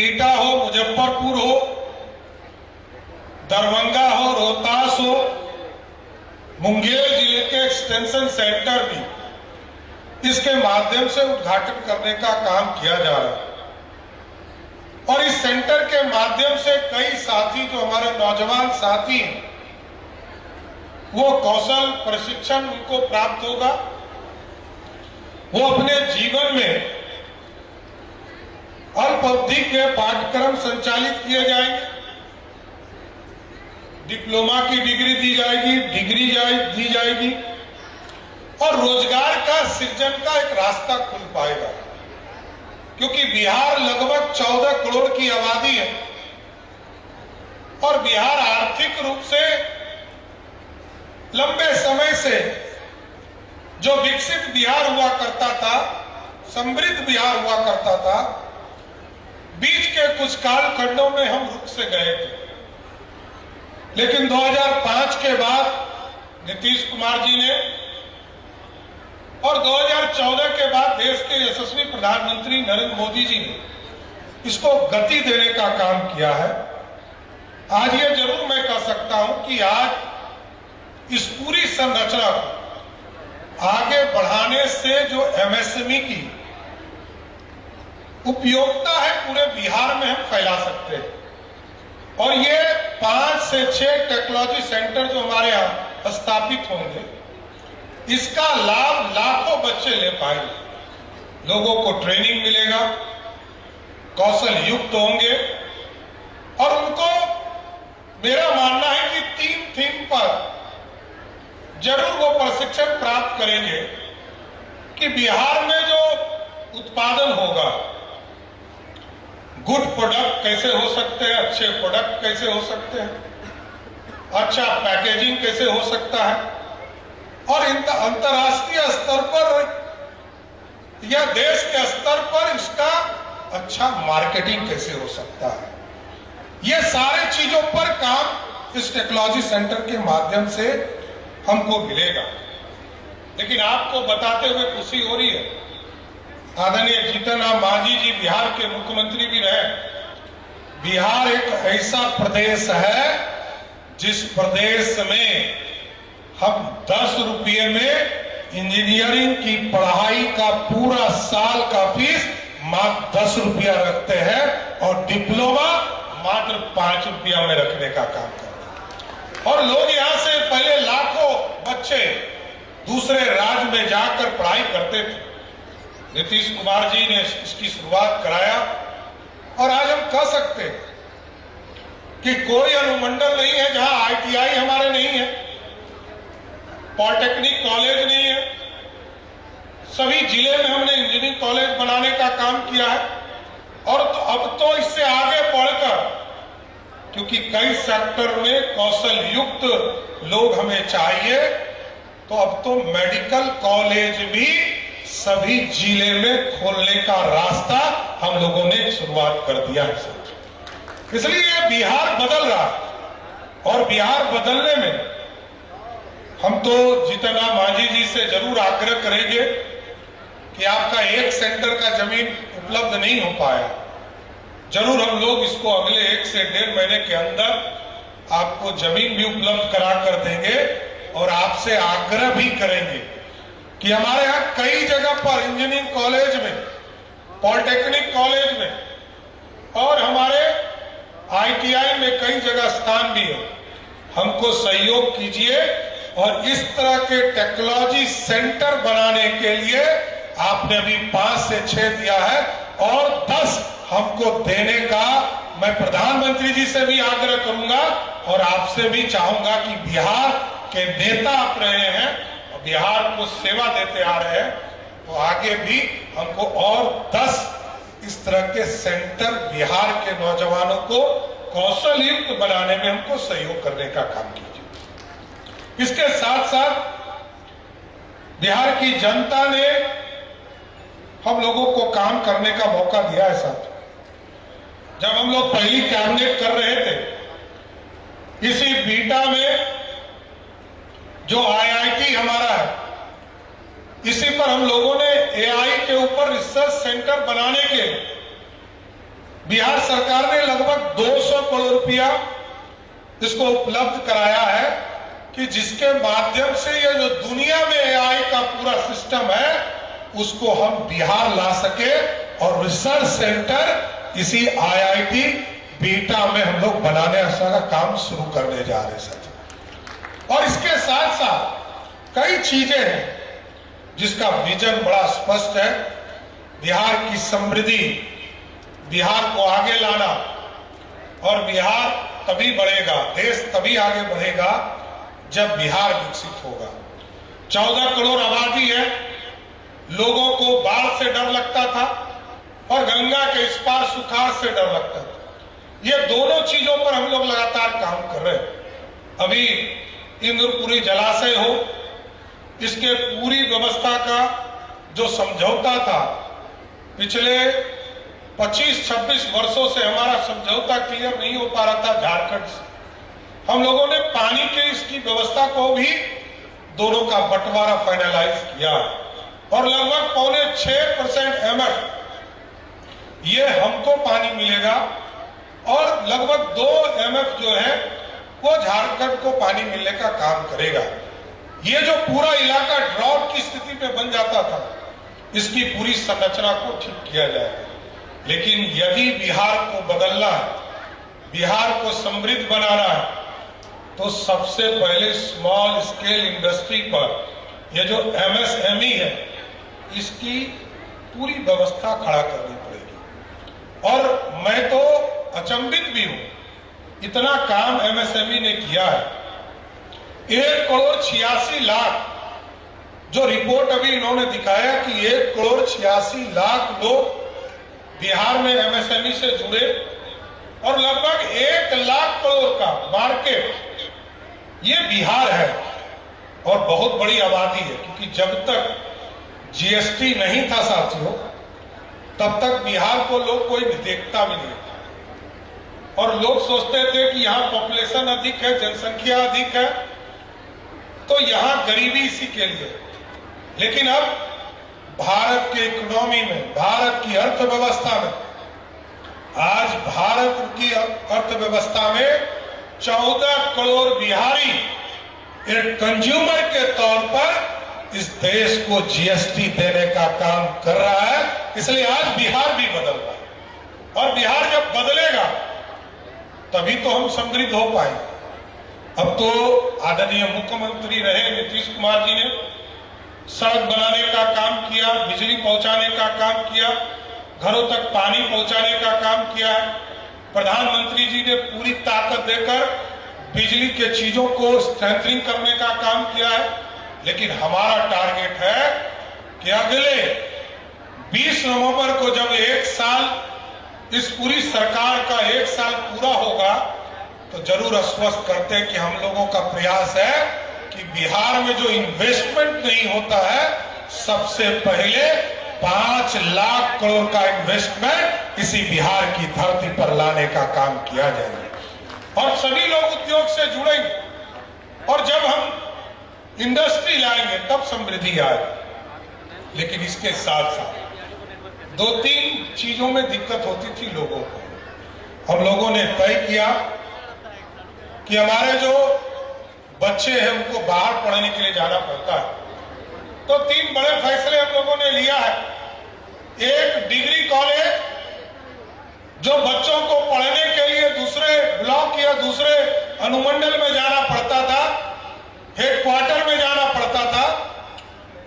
बिहटा हो, मुजफ्फरपुर हो, दरभंगा हो, रोहतास हो, मुंगेर जिले के एक्सटेंशन सेंटर भी इसके माध्यम से उद्घाटन करने का काम किया जा रहा है। और इस सेंटर के माध्यम से कई साथी, जो हमारे नौजवान साथी हैं, वो कौशल प्रशिक्षण उनको प्राप्त होगा। वो अपने जीवन में अल्प अवधि के पाठ्यक्रम संचालित किए जाएंगे, डिप्लोमा की डिग्री दी जाएगी, दी जाएगी और रोजगार का सृजन का एक रास्ता खुल पाएगा। क्योंकि बिहार लगभग 14 करोड़ की आबादी है और बिहार आर्थिक रूप से लंबे समय से जो विकसित बिहार हुआ करता था, समृद्ध बिहार हुआ करता था, बीच के कुछ कालखंडों में हम रुक से गए थे। लेकिन 2005 के बाद नीतीश कुमार जी ने और 2014 के बाद देश के यशस्वी प्रधानमंत्री नरेंद्र मोदी जी ने इसको गति देने का काम किया है। आज ये जरूर मैं कह सकता हूं कि आज इस पूरी संरचना को आगे बढ़ाने से जो एमएसएमई की उपयोगिता है पूरे बिहार में हम फैला सकते हैं। और ये 5 से 6 टेक्नोलॉजी सेंटर जो हमारे यहाँ स्थापित होंगे, इसका लाभ लाखों बच्चे ले पाएंगे। लोगों को ट्रेनिंग मिलेगा, कौशल युक्त होंगे और उनको, मेरा मानना है कि 3 थीम पर जरूर वो प्रशिक्षण प्राप्त करेंगे कि बिहार में जो उत्पादन होगा, गुड प्रोडक्ट कैसे हो सकते हैं, अच्छे प्रोडक्ट कैसे हो सकते हैं, अच्छा पैकेजिंग कैसे हो सकता है और अंतर्राष्ट्रीय स्तर पर या देश के स्तर पर इसका अच्छा मार्केटिंग कैसे हो सकता है। ये सारे चीजों पर काम इस टेक्नोलॉजी सेंटर के माध्यम से हमको मिलेगा। लेकिन आपको बताते हुए खुशी हो रही है, आदरणीय जीतन राम मांझी जी बिहार के मुख्यमंत्री भी रहे। बिहार एक ऐसा प्रदेश है जिस प्रदेश में हम 10 रुपये में इंजीनियरिंग की पढ़ाई का पूरा साल का फीस मात्र 10 रुपया रखते हैं और डिप्लोमा मात्र 5 रुपया में रखने का काम करते हैं। और लोग यहां से पहले लाखों बच्चे दूसरे राज्य में जाकर पढ़ाई करते थे। नीतीश कुमार जी ने इसकी शुरुआत कराया और आज हम कह सकते हैं कि कोई अनुमंडल नहीं है जहां आईटीआई हमारे नहीं है, पॉलिटेक्निक कॉलेज नहीं है। सभी जिले में हमने इंजीनियरिंग कॉलेज बनाने का काम किया है और तो अब तो इससे आगे बढ़कर, क्योंकि कई सेक्टर में कौशल युक्त लोग हमें चाहिए, तो अब तो मेडिकल कॉलेज भी सभी जिले में खोलने का रास्ता हम लोगों ने शुरुआत कर दिया है। इसलिए बिहार बदल रहा है और बिहार बदलने में हम तो जीतन राम मांझी जी से जरूर आग्रह करेंगे कि आपका एक सेंटर का जमीन उपलब्ध नहीं हो पाया, जरूर हम लोग इसको अगले 1 से 1.5 महीने के अंदर आपको जमीन भी उपलब्ध करा कर देंगे और आपसे आग्रह भी करेंगे कि हमारे यहाँ कई जगह पर इंजीनियरिंग कॉलेज में, पॉलिटेक्निक कॉलेज में और हमारे आईटीआई में कई जगह स्थान भी है। हमको सहयोग कीजिए और इस तरह के टेक्नोलॉजी सेंटर बनाने के लिए आपने अभी 5 से 6 दिया है और 10 हमको देने का मैं प्रधानमंत्री जी से भी आग्रह करूंगा और आपसे भी चाहूंगा कि बिहार के नेता आप रहे हैं और बिहार को सेवा देते आ रहे हैं, तो आगे भी हमको और 10 इस तरह के सेंटर बिहार के नौजवानों को कौशल युक्त बनाने में हमको सहयोग करने का काम कीजिए। इसके साथ साथ बिहार की जनता ने हम लोगों को काम करने का मौका दिया है। साथ जब हम लोग पहली कैबिनेट कर रहे थे, इसी बीटा में जो आईआईटी हमारा है, इसी पर हम लोगों ने एआई के ऊपर रिसर्च सेंटर बनाने के बिहार सरकार ने लगभग 200 करोड़ रुपया इसको उपलब्ध कराया है कि जिसके माध्यम से ये जो दुनिया में एआई का पूरा सिस्टम है उसको हम बिहार ला सके और रिसर्च सेंटर इसी आईआईटी बीटा में हम लोग बनाने का काम शुरू करने जा रहे हैं। और इसके साथ साथ कई चीजें हैं जिसका विजन बड़ा स्पष्ट है। बिहार की समृद्धि, बिहार को आगे लाना, और बिहार तभी बढ़ेगा, देश तभी आगे बढ़ेगा जब बिहार विकसित होगा। 14 करोड़ आबादी है, लोगों को बाढ़ से डर लगता था और गंगा के इस पार सुखाड़ से डर लगता था। ये दोनों चीजों पर हम लोग लगातार काम कर रहे हैं। अभी इंद्रपुरी जलाशय हो, इसके पूरी व्यवस्था का जो समझौता था, पिछले 25-26 वर्षों से हमारा समझौता क्लियर नहीं हो पा रहा था झारखंड से। हम लोगों ने पानी के इसकी व्यवस्था को भी दोनों का बंटवारा फाइनलाइज किया और लगभग 5.6% MF ये हमको पानी मिलेगा और लगभग 2 MF जो है वो झारखंड को पानी मिलने का काम करेगा। ये जो पूरा इलाका ड्रॉट की स्थिति में बन जाता था, इसकी पूरी संरचना को ठीक किया जाएगा। लेकिन यदि बिहार को बदलना है, बिहार को समृद्ध बनाना है, तो सबसे पहले स्मॉल स्केल इंडस्ट्री पर ये जो MSME है इसकी पूरी व्यवस्था खड़ा करनी पड़ेगी। और मैं तो अचंभित भी हूं, इतना काम MSME ने किया है। 1,86,00,000 जो रिपोर्ट अभी इन्होंने दिखाया कि 1,86,00,000 लोग बिहार में MSME से जुड़े और लगभग 1,00,000 करोड़ का मार्केट ये बिहार है और बहुत बड़ी आबादी है। क्योंकि जब तक GST नहीं था साथियों, तब तक बिहार को लोग कोई देखता भी नहीं था और लोग सोचते थे कि यहाँ पॉपुलेशन अधिक है, जनसंख्या अधिक है, तो यहाँ गरीबी इसी के लिए। लेकिन अब भारत के इकोनॉमी में, भारत की अर्थव्यवस्था में, आज भारत की अर्थव्यवस्था में 14 करोड़ बिहारी एक कंज्यूमर के तौर पर इस देश को GST देने का काम कर रहा है। इसलिए आज बिहार भी बदल रहा है और बिहार जब बदलेगा तभी तो हम समृद्ध हो पाएंगे। अब तो आदरणीय मुख्यमंत्री रहे नीतीश कुमार जी ने सड़क बनाने का काम किया, बिजली पहुंचाने का काम किया, घरों तक पानी पहुंचाने का काम किया है। प्रधानमंत्री जी ने पूरी ताकत देकर बिजली के चीजों को स्ट्रेंथनिंग करने का काम किया है। लेकिन हमारा टारगेट है कि अगले 20 नवंबर को जब 1 साल इस पूरी सरकार का 1 साल पूरा होगा, तो जरूर आश्वस्त करते हैं कि हम लोगों का प्रयास है कि बिहार में जो इन्वेस्टमेंट नहीं होता है, सबसे पहले 5 लाख करोड़ का इन्वेस्टमेंट इसी बिहार की धरती पर लाने का काम किया जाएगा और सभी लोग उद्योग से जुड़ेंगे। और जब हम इंडस्ट्री लाएंगे तब समृद्धि आएगी। लेकिन इसके साथ साथ 2-3 चीजों में दिक्कत होती थी लोगों को। हम लोगों ने तय किया कि हमारे जो बच्चे हैं उनको बाहर पढ़ने के लिए जाना पड़ता है, तो 3 बड़े फैसले हम लोगों ने लिया है। एक, डिग्री कॉलेज जो बच्चों को पढ़ने के लिए दूसरे ब्लॉक या दूसरे अनुमंडल में जाना पड़ता था, हेडक्वार्टर में जाना पड़ता था,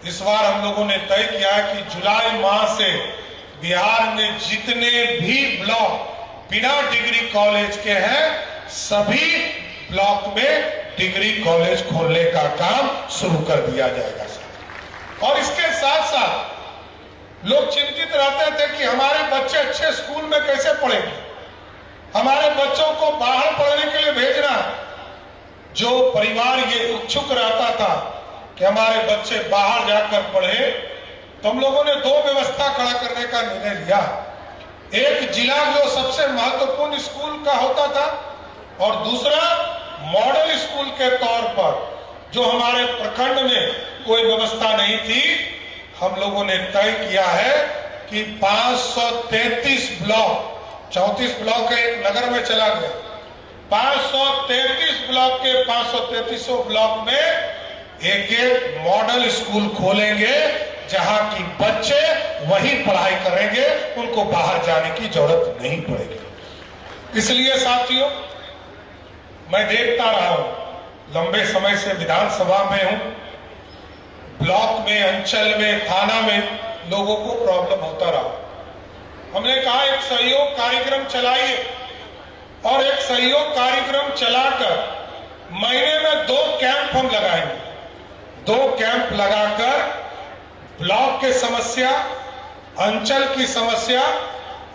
इस बार हम लोगों ने तय किया है कि जुलाई माह से बिहार में जितने भी ब्लॉक बिना डिग्री कॉलेज के हैं, सभी ब्लॉक में डिग्री कॉलेज खोलने का काम शुरू कर दिया जाएगा। और इसके साथ साथ लोग चिंतित रहते थे कि हमारे बच्चे अच्छे स्कूल में कैसे पढ़ेंगे, हमारे बच्चों को बाहर पढ़ने के लिए भेजना है। जो परिवार ये इच्छुक रहता था कि हमारे बच्चे बाहर जाकर पढ़े, तो हम लोगों ने 2 व्यवस्था खड़ा करने का निर्णय लिया। एक, जिला जो सबसे महत्वपूर्ण स्कूल का होता था, और दूसरा मॉडल स्कूल के तौर पर जो हमारे प्रखंड में कोई व्यवस्था नहीं थी, हम लोगों ने तय किया है कि 533 ब्लॉक 34 ब्लॉक है, एक नगर में चला गया। 533 ब्लॉक के 533 ब्लॉक में एक एक मॉडल स्कूल खोलेंगे, जहां की बच्चे वही पढ़ाई करेंगे, उनको बाहर जाने की जरूरत नहीं पड़ेगी। इसलिए साथियों, मैं देखता रहा हूं, लंबे समय से विधानसभा में हूं, ब्लॉक में, अंचल में, थाना में लोगों को प्रॉब्लम होता रहा। हमने कहा एक सहयोग कार्यक्रम चलाइए, और एक सहयोग कार्यक्रम चलाकर महीने में 2 कैंप हम लगाएंगे। 2 कैंप लगाकर ब्लॉक की समस्या, अंचल की समस्या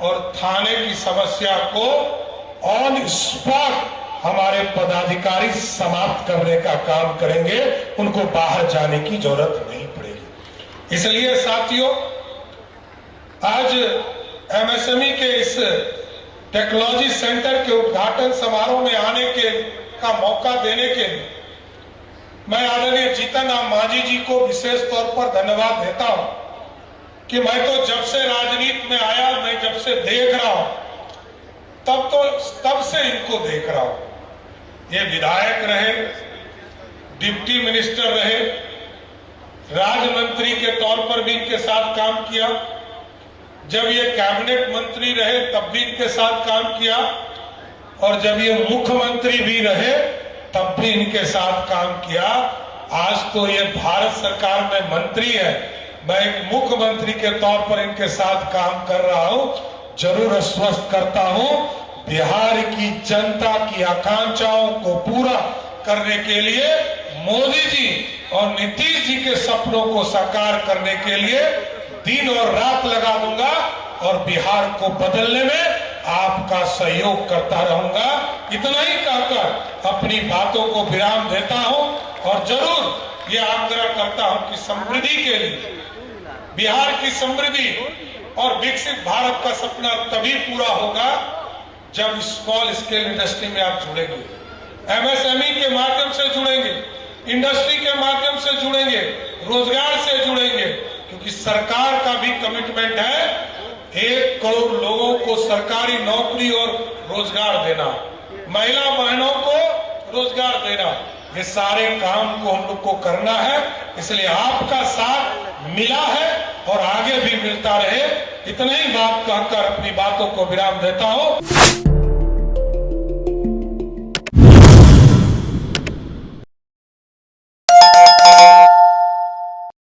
और थाने की समस्या को ऑन स्पॉट हमारे पदाधिकारी समाप्त करने का काम करेंगे, उनको बाहर जाने की जरूरत नहीं पड़ेगी। इसलिए साथियों, आज एमएसएमई के इस टेक्नोलॉजी सेंटर के उद्घाटन समारोह में आने का मौका देने के लिए मैं आदरणीय जीतन राम मांझी जी को विशेष तौर पर धन्यवाद देता हूं कि मैं तो जब से राजनीति में आया, मैं जब से देख रहा हूं, तब से इनको देख रहा हूं। ये विधायक रहे, डिप्टी मिनिस्टर रहे, राज्य मंत्री के तौर पर भी इनके साथ काम किया, जब ये कैबिनेट मंत्री रहे तब भी इनके साथ काम किया, और जब ये मुख्यमंत्री भी रहे तब भी इनके साथ काम किया। आज तो ये भारत सरकार में मंत्री है, मैं एक मुख्यमंत्री के तौर पर इनके साथ काम कर रहा हूं। जरूर आश्वस्त करता हूं, बिहार की जनता की आकांक्षाओं को पूरा करने के लिए, मोदी जी और नीतीश जी के सपनों को साकार करने के लिए दिन और रात लगा दूंगा, और बिहार को बदलने में आपका सहयोग करता रहूंगा। इतना ही कहकर अपनी बातों को विराम देता हूं, और जरूर ये आग्रह करता हूं कि समृद्धि के लिए, बिहार की समृद्धि और विकसित भारत का सपना तभी पूरा होगा जब स्मॉल स्केल इंडस्ट्री में आप जुड़ेंगे, एमएसएमई के माध्यम से जुड़ेंगे, इंडस्ट्री के माध्यम से जुड़ेंगे, रोजगार से जुड़ेंगे, क्योंकि सरकार का भी कमिटमेंट है 1 करोड़ लोगों को सरकारी नौकरी और रोजगार देना, महिला बहनों को रोजगार देना। ये सारे काम को हम लोग को करना है, इसलिए आपका साथ मिला है और आगे भी मिलता रहे। इतने ही बात कहकर अपनी बातों को विराम देता हूं।